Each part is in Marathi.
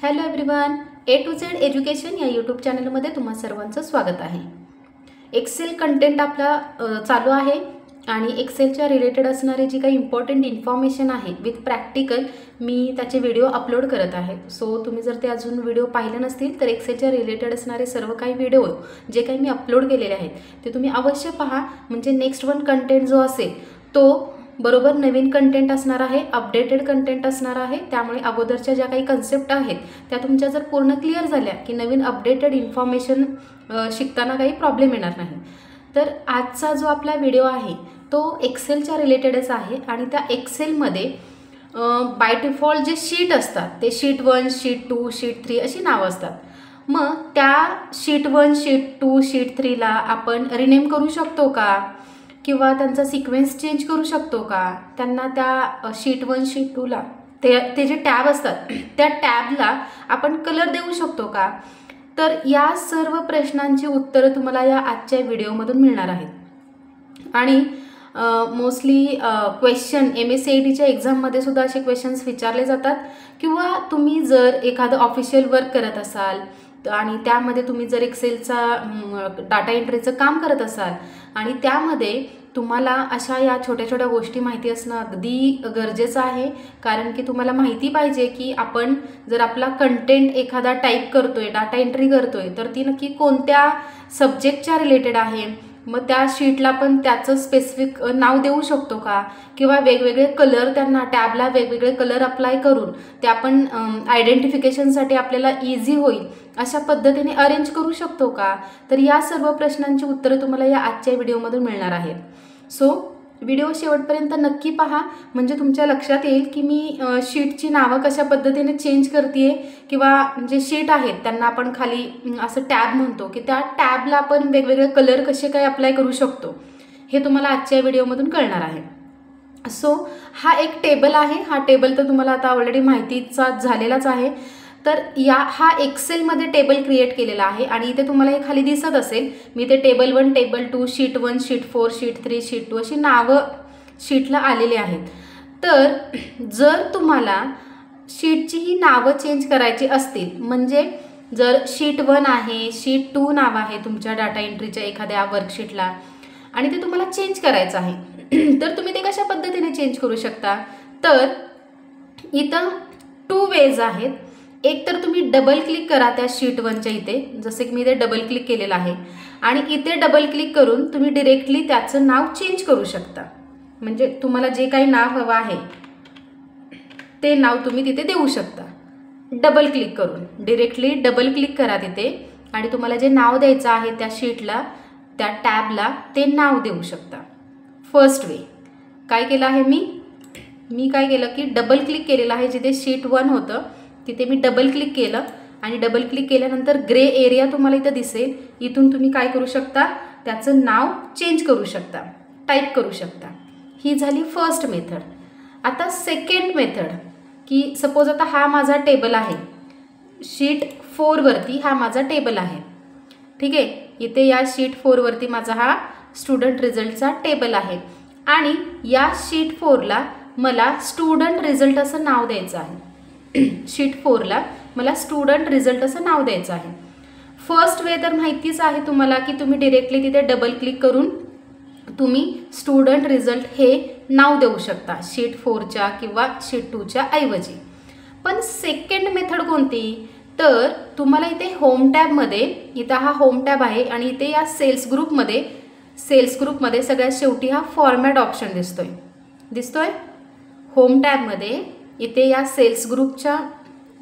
Hello everyone, A to Z education या यूट्यूब चॅनलमध्ये तुम्हा सर्वांचं स्वागत आहे। एक्सेल कंटेंट आपला चालू आहे आणि एक्सेलच्या रिलेटेड असणारे जी काही इम्पॉर्टंट इन्फॉर्मेशन आहे विथ प्रॅक्टिकल मी त्याचे व्हिडिओ अपलोड करत आहे। सो तुम्ही जर ते अजून व्हिडिओ पाहिले नसतील तर एक्सेलच्या रिलेटेड असणारे सर्व काही व्हिडिओ जे काही मी अपलोड केलेले आहेत ते तुम्ही अवश्य पहा, म्हणजे नेक्स्ट वन कंटेंट जो असेल तो बरोबर नवीन कंटेंट असणार आहे, अपडेटेड कंटेंट असणार आहे। त्यामुळे अगोदरच्या ज्या काही कन्सेप्ट आहेत त्या तुमच्या जर पूर्ण क्लिअर झाल्या की नवीन अपडेटेड इन्फॉर्मेशन शिकताना काही प्रॉब्लेम येणार नाही। तर आजचा जो आपला व्हिडिओ आहे तो एक्सेलच्या रिलेटेडच आहे आणि त्या एक्सेलमध्ये बाय डिफॉल्ट जे शीट असतात ते शीट 1, शीट 2, शीट 3 अशी नावं असतात। मग त्या शीट 1, शीट 2, शीट 3 ला आपण रिनेम करू शकतो का, किंवा त्यांचा सिक्वेन्स चेंज करू शकतो का, त्यांना त्या शीट 1, शीट 2 ला ते जे टॅब असतात त्या टॅबला आपण कलर देऊ शकतो का। तर या सर्व प्रश्नांची उत्तरं तुम्हाला या आजच्या व्हिडिओमधून मिळणार आहेत। आणि मोस्टली क्वेश्चन MSCITच्या एक्झाममध्ये सुद्धा असे क्वेश्चन्स विचारले जातात, किंवा तुम्ही जर एखादं ऑफिशियल वर्क करत असाल आणि त्यामध्ये तुम्ही जर एक्सेलचा डाटा एंट्रीचं काम करत असाल आणि त्यामध्ये तुम्हाला अशा या छोट्या छोट्या गोष्टी माहिती असणं अगदी गरजेचं आहे। कारण की तुम्हाला माहिती पाहिजे की आपण जर आपला कंटेंट एखादा टाईप करतोय, डाटा एंट्री करतोय तर ती नक्की कोणत्या सब्जेक्टच्या रिलेटेड आहे, मग त्या शीटला पण त्याचं स्पेसिफिक नाव देऊ शकतो का, किंवा वेगवेगळे कलर त्यांना टॅबला वेगवेगळे कलर अप्लाय करून ते आपण आयडेंटिफिकेशनसाठी आपल्याला इझी होईल अशा पद्धतीने अरेंज करू शकतो का। तर या सर्व प्रश्नांची उत्तरं तुम्हाला या आजच्या व्हिडिओमधून मिळणार आहेत। सो व्हिडिओ शेवटपर्यंत नक्की पहा, म्हणजे तुमच्या लक्षात येईल की मी शीटची नावं कशा पद्धतीने चेंज करते, किंवा जे शीट आहेत त्यांना आपण खाली असं टॅब म्हणतो की त्या टॅबला आपण वेगवेगळे कलर कसे काय अप्लाय करू शकतो हे तुम्हाला आजच्या व्हिडिओमधून कळणार आहे। सो हा एक टेबल आहे, हा टेबल तर तुम्हाला आता ऑलरेडी माहितीचा झालेलाच आहे। तर हा एक्सेलमध्ये टेबल क्रिएट केलेला आहे आणि इथे तुम्हाला हे खाली दिसत असेल, मी ते table 1, table 2, sheet 1, sheet 4, sheet 3, sheet 2 अशी नावं शीटला आलेली आहेत। तर जर तुम्हाला शीटची ही नावं चेंज करायची असतील, म्हणजे जर शीट 1 आहे, शीट 2 नाव आहे तुमच्या डाटा एंट्रीच्या एखाद्या वर्कशीटला आणि ते तुम्हाला चेंज करायचं आहे तर तुम्ही ते कशा पद्धतीने चेंज करू शकता। तर इथं 2 वेज आहेत। एक तर तुम्ही डबल क्लिक करा त्या शीट 1च्या इथे, जसे की मी इथे डबल क्लिक केलेलं आहे आणि इथे डबल क्लिक करून तुम्ही डिरेक्टली त्याचं नाव चेंज करू शकता। म्हणजे तुम्हाला जे काही नाव हवं आहे ते नाव तुम्ही तिथे देऊ शकता डबल क्लिक करून। डिरेक्टली डबल क्लिक करा तिथे आणि तुम्हाला जे नाव द्यायचं आहे त्या शीटला, त्या टॅबला ते नाव देऊ शकता। फर्स्ट वे काय केलं आहे मी काय केलं की डबल क्लिक केलेलं आहे, जिथे शीट 1 होतं तिथे मी डबल क्लिक केलं आणि डबल क्लिक केल्यानंतर ग्रे एरिया तुम्हाला इथं दिसेल, इथून तुम्ही काय करू शकता, त्याचं नाव चेंज करू शकता, टाईप करू शकता। ही झाली फर्स्ट मेथड। आता सेकंड मेथड, की सपोज आता हा माझा टेबल आहे, शीट 4 वरती हा माझा टेबल आहे, ठीक आहे। इथे या शीट 4 वरती माझा हा स्टुडंट रिझल्टचा टेबल आहे आणि या शीट 4 ला मला स्टुडंट रिझल्ट असं नाव द्यायचं आहे। शीट 4 ला मला स्टुडंट रिझल्ट असं नाव द्यायचं आहे। फर्स्ट वे तर माहितीच आहे तुम्हाला की तुम्ही डिरेक्टली तिथे डबल क्लिक करून तुम्ही स्टुडंट रिझल्ट हे नाव देऊ शकता शीट 4च्या किंवा शीट 2च्या ऐवजी। पण सेकंड मेथड कोणती, तर तुम्हाला इथे होम टॅबमध्ये, इथं हा होम टॅब आहे आणि इथे या सेल्स ग्रुपमध्ये सगळ्यात शेवटी हा फॉर्मॅट ऑप्शन दिसतोय होम टॅबमध्ये। इथे या सेल्स ग्रुपच्या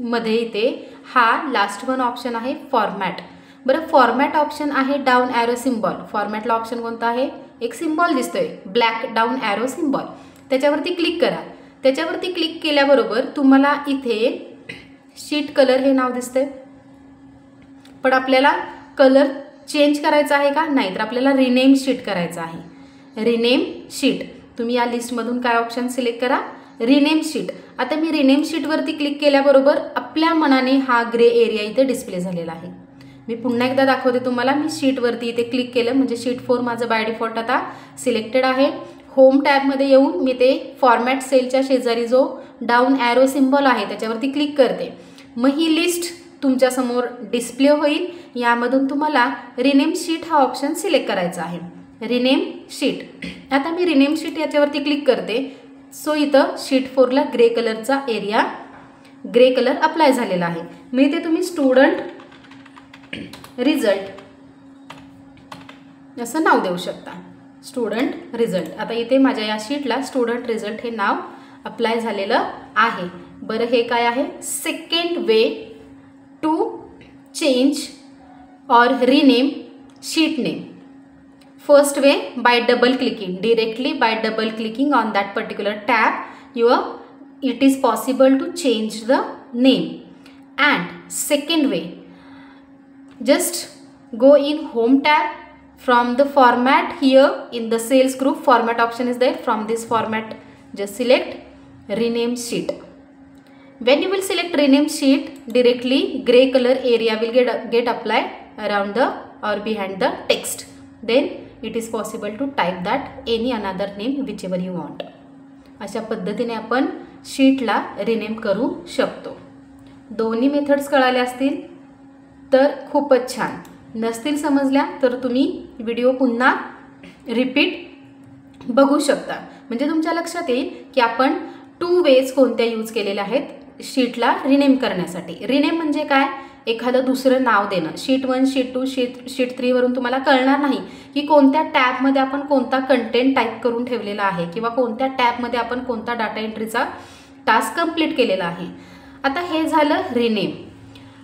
मध्ये इथे हा लास्ट वन ऑप्शन आहे फॉर्मॅट। बरं, फॉर्मॅट ऑप्शन आहे डाऊन ॲरो सिम्बॉल। फॉर्मॅटला ऑप्शन कोणता आहे, एक सिम्बॉल दिसतोय ब्लॅक डाऊन ॲरो सिम्बॉल, त्याच्यावरती क्लिक करा। त्याच्यावरती क्लिक केल्याबरोबर तुम्हाला इथे शीट कलर हे नाव दिसतंय, पण आपल्याला कलर चेंज करायचा आहे का, नाही तर आपल्याला रिनेम शीट करायचं आहे। रिनेम शीट, तुम्ही या लिस्टमधून काय ऑप्शन सिलेक्ट करा, रिनेम शीट। आता मी रिनेम शीटवरती क्लिक केल्याबरोबर आपल्या मनाने हा ग्रे एरिया इथे डिस्प्ले झालेला आहे। मी पुन्हा एकदा दाखवते तुम्हाला, मी शीटवरती इथे क्लिक केलं म्हणजे शीट 4 माझं बाय डिफॉल्ट आता सिलेक्टेड आहे। होम टॅबमध्ये येऊन मी ते फॉर्मॅट सेलच्या शेजारी जो डाऊन ॲरो सिम्बॉल आहे त्याच्यावरती क्लिक करते, मग ही लिस्ट तुमच्यासमोर डिस्प्ले होईल. यामधून तुम्हाला रिनेम शीट हा ऑप्शन सिलेक्ट करायचा आहे. Rename sheet. आता मी रिनेम शीट याच्यावरती क्लिक करते. सो इथं शीट 4ला ग्रे कलरचा एरिया, ग्रे कलर अप्लाय झालेला आहे. मी इथे तुम्ही स्टुडंट रिझल्ट असं नाव देऊ शकता. Student result. आता इथे माझ्या या शीटला स्टुडंट रिझल्ट हे नाव अप्लाय झालेलं आहे. बरं, हे काय आहे? सेकंड वे टू चेंज और rename sheet name. First way, by double clicking, directly by double clicking on that particular tab, it is possible to change the name. And second way, just go in home tab. From the format here in the sales group, format option is there. From this format, just select rename sheet. When you will select rename sheet, directly gray color area will get applied around the or behind the text. Then it is possible to type that any another name whichever you want. अशा पद्धतीने आपण शीटला रिनेम करू शकतो. दोन्ही मेथड्स कळाल्या असतील तर खूपच छान. नसतील समजल्या तर तुम्ही व्हिडिओ पुन्हा रिपीट बघू शकता. म्हणजे तुमच्या लक्षात येईल की आपण 2 वेज कोणत्या यूज केलेल्या आहेत शीटला रिनेम करण्यासाठी. रिनेम म्हणजे काय? एखादं दुसरं नाव देणं. शीट 1, शीट 2, शीट 3 वरून तुम्हाला कळणार नाही की कोणत्या टॅबमध्ये आपण कोणता कंटेंट टाईप करून ठेवलेला आहे किंवा कोणत्या टॅबमध्ये आपण कोणता डाटा एंट्रीचा टास्क कंप्लीट केलेला आहे. आता हे झालं रिनेम.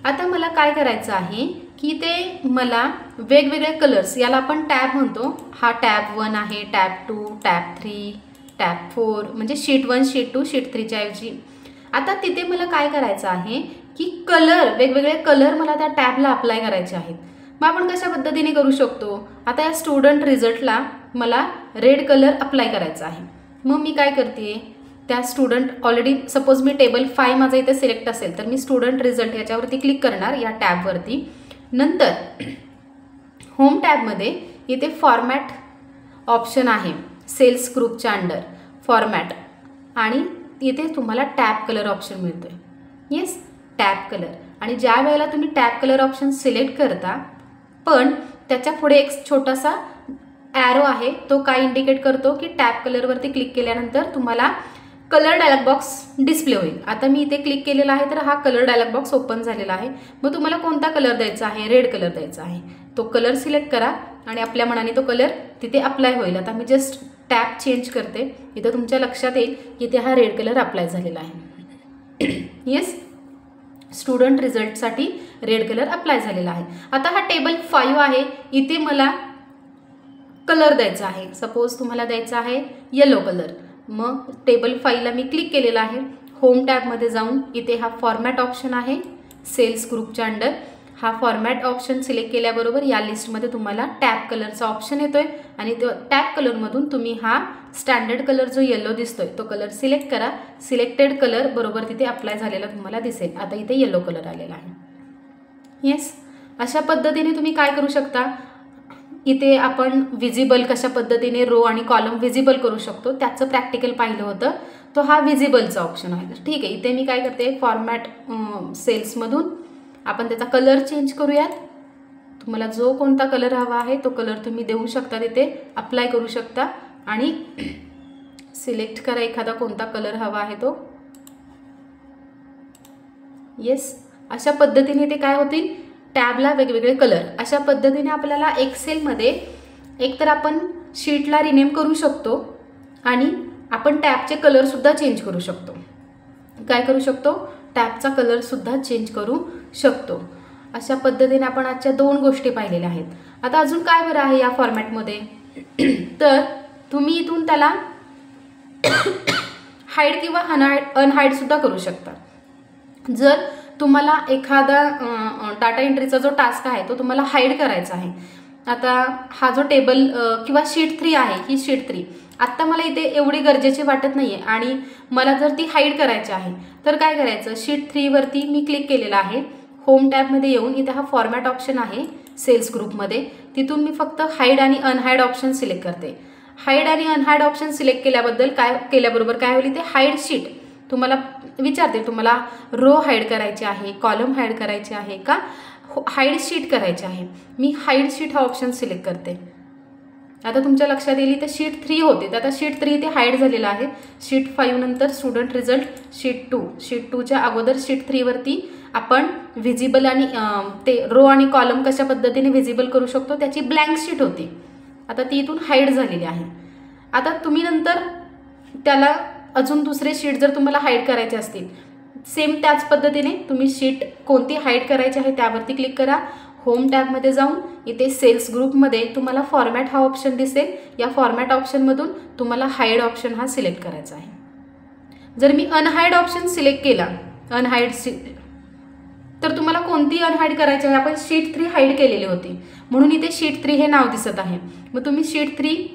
आता मला काय करायचं आहे की ते मला वेगवेगळे कलर्स, याला आपण टॅब म्हणतो. हा टॅब 1 आहे, टॅब 2, टॅब 3, टॅब 4, म्हणजे शीट 1, शीट 2, शीट 3च्या ऐवजी. आता तिथे मला काय करायचं आहे की कलर, वेगवेगळे कलर मला त्या टॅबला अप्लाय करायचे आहेत. मग आपण कशा पद्धतीने करू शकतो? आता या स्टुडंट रिझल्टला मला रेड कलर अप्लाय करायचा आहे. मग मी काय करते, त्या स्टुडंट ऑलरेडी सपोज मी टेबल 5 माझा इथे सिलेक्ट असेल तर मी स्टुडंट रिझल्ट याच्यावरती क्लिक करणार या टॅबवरती. नंतर होम टॅबमध्ये इथे फॉर्मॅट ऑप्शन आहे सेल्स ग्रुपच्या अंडर फॉर्मॅट, आणि इथे तुम्हाला टॅब कलर ऑप्शन मिळतोय. Yes, tab colour. आणि ज्या वेळेला तुम्ही टॅब कलर ऑप्शन सिलेक्ट करता पण त्याच्या पुढे एक छोटासा ॲरो आहे, तो काय इंडिकेट करतो की टॅब कलरवरती क्लिक केल्यानंतर तुम्हाला कलर डायलॉग बॉक्स डिस्प्ले होईल. आता मी इथे क्लिक केलेला आहे तर हा कलर डायलॉग बॉक्स ओपन झालेला आहे. मग तुम्हाला कोणता कलर द्यायचा आहे? रेड कलर द्यायचा आहे. तो कलर सिलेक्ट करा आणि आपल्या मनाने तो कलर तिथे अप्लाय होईल. आता मी जस्ट टॅब चेंज करते. इथं तुमच्या लक्षात येईल की इथे हा रेड कलर अप्लाय झालेला आहे. येस, स्टुडंट रिझल्टसाठी रेड कलर अप्लाय झालेला आहे. आता हा टेबल 5 आहे. इथे मला कलर द्यायचा आहे. सपोज तुम्हाला द्यायचा आहे येलो कलर. मग टेबल 5ला मी क्लिक केलेला आहे. होम टॅबमध्ये जाऊन इथे हा फॉर्मॅट ऑप्शन आहे सेल्स ग्रुपच्या अंडर. हा फॉर्मॅट ऑप्शन सिलेक्ट केल्याबरोबर या लिस्टमध्ये तुम्हाला टॅब कलरचा ऑप्शन येतोय आणि तो टॅब कलरमधून तुम्ही हा स्टँडर्ड कलर जो येलो दिसतोय तो कलर सिलेक्ट करा. सिलेक्टेड कलर बरोबर तिथे अप्लाय झालेला तुम्हाला दिसेल. आता इथे येलो कलर आलेला आहे. येस, अशा पद्धतीने तुम्ही काय करू शकता, इथे आपण विजिबल कशा पद्धतीने रो आणि कॉलम विजिबल करू शकतो त्याचं प्रॅक्टिकल पाहिलं होतं. तो हा विजिबलचा ऑप्शन आहे. ठीक आहे, इथे मी काय करते, फॉर्मॅट सेल्समधून आपण त्याचा कलर चेंज करूयात. तुम्हाला जो कोणता कलर हवा आहे तो कलर तुम्ही देऊ शकता, तिथे अप्लाय करू शकता आणि सिलेक्ट करा एखादा कोणता कलर हवा आहे तो. येस, अशा पद्धतीने ते काय होतील, टॅबला वेगवेगळे कलर. अशा पद्धतीने आपल्याला एक्सेलमध्ये एकतर आपण शीटला रिनेम करू शकतो आणि आपण टॅबचे कलरसुद्धा चेंज करू शकतो. काय करू शकतो, टॅबचा कलरसुद्धा चेंज करू शकतो. अशा पद्धतीने आपण आजच्या 2 गोष्टी पाहिलेल्या आहेत. आता अजून काय बरं आहे या फॉर्मॅटमध्ये, तर तुम्ही इथून त्याला हाईड किंवा अनहाईडसुद्धा करू शकता. जर तुम्हाला एखादा डाटा एंट्रीचा जो टास्क आहे तो तुम्हाला हाईड करायचा आहे. आता हा जो टेबल किंवा शीट 3 आहे, ही शीट 3 आत्ता मला इथे एवढी गरजेची वाटत नाही आहे आणि मला जर ती हाईड करायची आहे तर काय करायचं, शीट 3 वरती मी क्लिक केलेला आहे. होम टॅबमध्ये येऊन इथे हा फॉर्मॅट ऑप्शन आहे सेल्स ग्रुपमध्ये, तिथून मी फक्त हाईड आणि अनहाईड ऑप्शन सिलेक्ट करते. हाईड आणि अनहाईड ऑप्शन सिलेक्ट केल्याबरोबर काय होईल, ते हाईड शीट तुम्हाला विचारते तुम्हाला रो हाईड करायची आहे, कॉलम हाईड करायचे आहे का हाईड शीट करायचे आहे. मी हाईड शीट हा ऑप्शन सिलेक्ट करते. आता तुमच्या लक्षात येईल तर शीट 3 होते, तर आता शीट 3 इथे हाईड झालेलं आहे. शीट 5 नंतर स्टुडंट रिझल्ट, शीट 2, शीट 2च्या अगोदर शीट 3 वरती आपण व्हिजिबल आणि ते रो आणि कॉलम कशा पद्धतीने व्हिजिबल करू शकतो त्याची ब्लँक शीट होती. आता ती इथून हाईड झालेली आहे. आता तुम्ही नंतर त्याला अजून दुसरे शीट जर तुम्हाला हाईड करायचे असतील, सेम त्याच पद्धतीने तुम्ही शीट कोणती हाईड करायची आहे त्यावरती क्लिक करा. होम टॅबमध्ये जाऊन इथे सेल्स ग्रुपमध्ये तुम्हाला फॉर्मॅट हा ऑप्शन दिसेल. या फॉर्मॅट ऑप्शनमधून तुम्हाला हाईड ऑप्शन हा सिलेक्ट करायचा आहे. जर मी अनहाईड ऑप्शन सिलेक्ट केला, अनहाईड तर तुम्हाला कोणती अनहाईड करायची आहे. आपण शीट 3 हाईड केलेली होती म्हणून इथे शीट 3 हे नाव दिसत आहे. मग तुम्ही शीट 3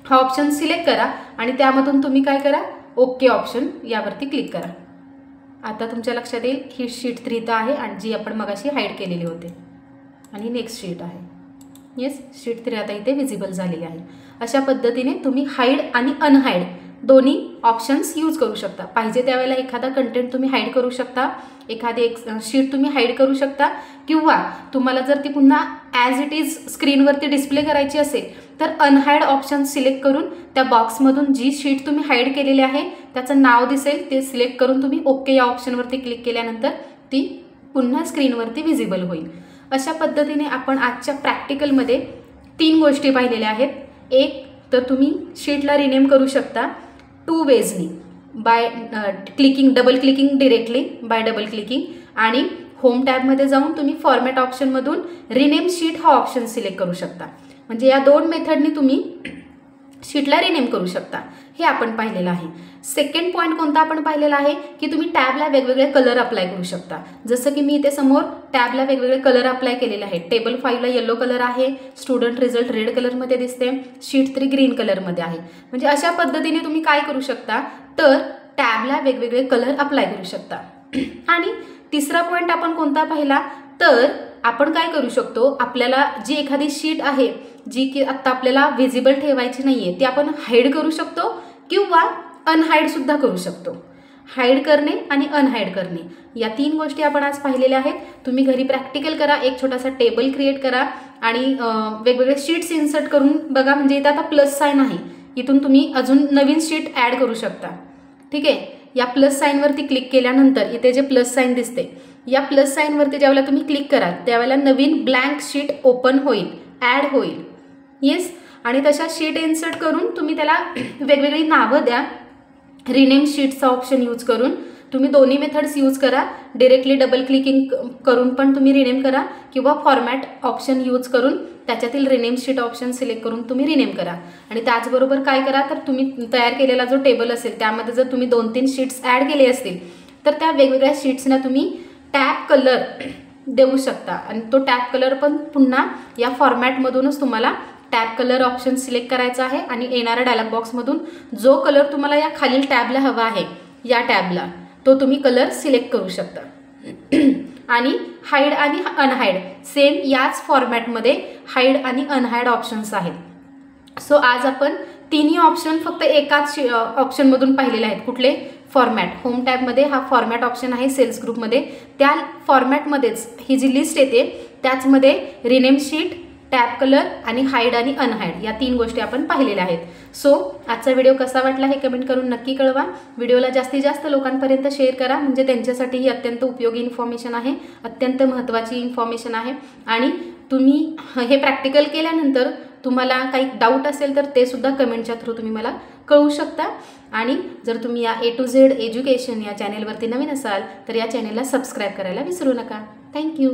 हा ऑप्शन सिलेक्ट करा आणि त्यामधून तुम्ही काय करा, ओके ऑप्शन यावरती क्लिक करा. आता तुमच्या लक्षात येईल ही शीट 3 आहे आणि जी आपण मगाशी हाईड केलेली होती आणि नेक्स्ट शीट आहे. येस, शीट 3 आता इथे विजिबल झालेली आहे. अशा पद्धतीने तुम्ही हाईड आणि अनहाईड दोन्ही ऑप्शन्स यूज करू शकता. पाहिजे त्यावेळेला एखादा कंटेंट तुम्ही हाईड करू शकता, एखादी एक शीट तुम्ही हाईड करू शकता, किंवा तुम्हाला जर ती पुन्हा ॲज इट इज स्क्रीनवरती डिस्प्ले करायची असेल तर अनहाईड ऑप्शन सिलेक्ट करून त्या बॉक्समधून जी शीट तुम्ही हाईड केलेली आहे त्याचं नाव दिसेल ते सिलेक्ट करून तुम्ही ओके या ऑप्शनवरती क्लिक केल्यानंतर ती पुन्हा स्क्रीनवरती व्हिजिबल होईल. अशा पद्धतीने आपण आजच्या प्रॅक्टिकलमध्ये 3 गोष्टी पाहिलेल्या आहेत. एक तर तुम्ही शीटला रिनेम करू शकता 2 वेजनी, by clicking, double clicking directly by double clicking, आणि होम टॅबमध्ये जाऊन तुम्ही फॉर्मॅट ऑप्शनमधून रिनेम शीट हा ऑप्शन सिलेक्ट करू शकता. म्हणजे या 2 मेथडनी तुम्ही शीटला रिनेम करू शकता. हे आपण पाहिलेलं आहे. सेकंड पॉईंट कोणता आपण पाहिलेला आहे की तुम्ही टॅबला वेगवेगळे कलर अप्लाय करू शकता. जसं की मी इथे समोर टॅबला वेगवेगळे कलर अप्लाय केलेले आहेत. टेबल 5ला येलो कलर आहे, स्टुडंट रिझल्ट रेड कलरमध्ये दिसते, शीट 3 ग्रीन कलरमध्ये आहे. म्हणजे अशा पद्धतीने तुम्ही काय करू शकता तर टॅबला वेगवेगळे कलर अप्लाय करू शकता. आणि तिसरा पॉईंट आपण कोणता पाहिला तर आपण काय करू शकतो, आपल्याला जी एखादी शीट आहे जी की आत्ता आपल्याला व्हिजिबल ठेवायची नाहीये ती आपण हाईड करू शकतो किंवा अनहाईड सुद्धा करू शकतो. हाईड करणे आणि अनहाईड करणे या 3 गोष्टी आपण आज पाहिलेल्या आहेत. तुम्ही घरी प्रॅक्टिकल करा, एक छोटासा टेबल क्रिएट करा आणि वेगवेगळे शीट्स इन्सर्ट करून बघा. म्हणजे इथं आता प्लस साइन आहे, इथून तुम्ही अजून नवीन शीट ॲड करू शकता. ठीक आहे, या प्लस साईनवरती क्लिक केल्यानंतर इथे जे प्लस साईन दिसते या प्लस साईनवरती ज्यावेळेला तुम्ही क्लिक कराल त्यावेळेला नवीन ब्लँक शीट ओपन होईल, ॲड होईल. येस, आणि तशा शीट इन्सर्ट करून तुम्ही त्याला वेगवेगळी नावं द्या. रिनेम शीटचा ऑप्शन यूज करून तुम्ही दोन्ही मेथड्स यूज करा. डिरेक्टली डबल क्लिकिंग करून पण तुम्ही रिनेम करा किंवा फॉर्मॅट ऑप्शन यूज करून त्याच्यातील रिनेम शीट ऑप्शन सिलेक्ट करून तुम्ही रिनेम करा. आणि त्याचबरोबर काय करा तर तुम्ही तयार केलेला जो टेबल असेल त्यामध्ये जर तुम्ही 2-3 शीट्स ॲड केले असतील तर त्या वेगवेगळ्या शीट्सना तुम्ही टॅब कलर देऊ शकता. आणि तो टॅब कलर पण पुन्हा या फॉर्मॅटमधूनच तुम्हाला टॅब कलर ऑप्शन सिलेक्ट करायचा आहे आणि येणाऱ्या डायलॉग बॉक्समधून जो कलर तुम्हाला या खालील टॅबला हवा आहे या टॅबला तो तुम्ही कलर सिलेक्ट करू शकता. आणि हाईड आणि अनहाईड सेम याच फॉर्मॅटमध्ये हाईड आणि अनहाईड ऑप्शन्स आहेत. सो आज आपण 3ही ऑप्शन फक्त एकाच ऑप्शनमधून पाहिलेले आहेत. कुठले? फॉर्मॅट. होम टॅबमध्ये हा फॉर्मॅट ऑप्शन आहे सेल्स ग्रुपमध्ये. त्या फॉर्मॅटमध्येच ही जी लिस्ट येते त्याचमध्ये रिनेम शीट, टॅब कलर आणि हाईड आणि अनहाईड या 3 गोष्टी आपण पाहिलेल्या आहेत. सो आजचा व्हिडिओ कसा वाटला हे कमेंट करून नक्की कळवा. व्हिडिओला जास्तीत जास्त लोकांपर्यंत शेअर करा म्हणजे त्यांच्यासाठी ही अत्यंत उपयोगी इन्फॉर्मेशन आहे, अत्यंत महत्त्वाची इन्फॉर्मेशन आहे. आणि तुम्ही हे प्रॅक्टिकल केल्यानंतर तुम्हाला काही डाऊट असेल तर ते सुद्धा कमेंटच्या थ्रू तुम्ही मला कळवू शकता. आणि जर तुम्ही या A to Z एज्युकेशन या चॅनेलवरती नवीन असाल तर या चॅनेलला सबस्क्राईब करायला विसरू नका. थँक्यू.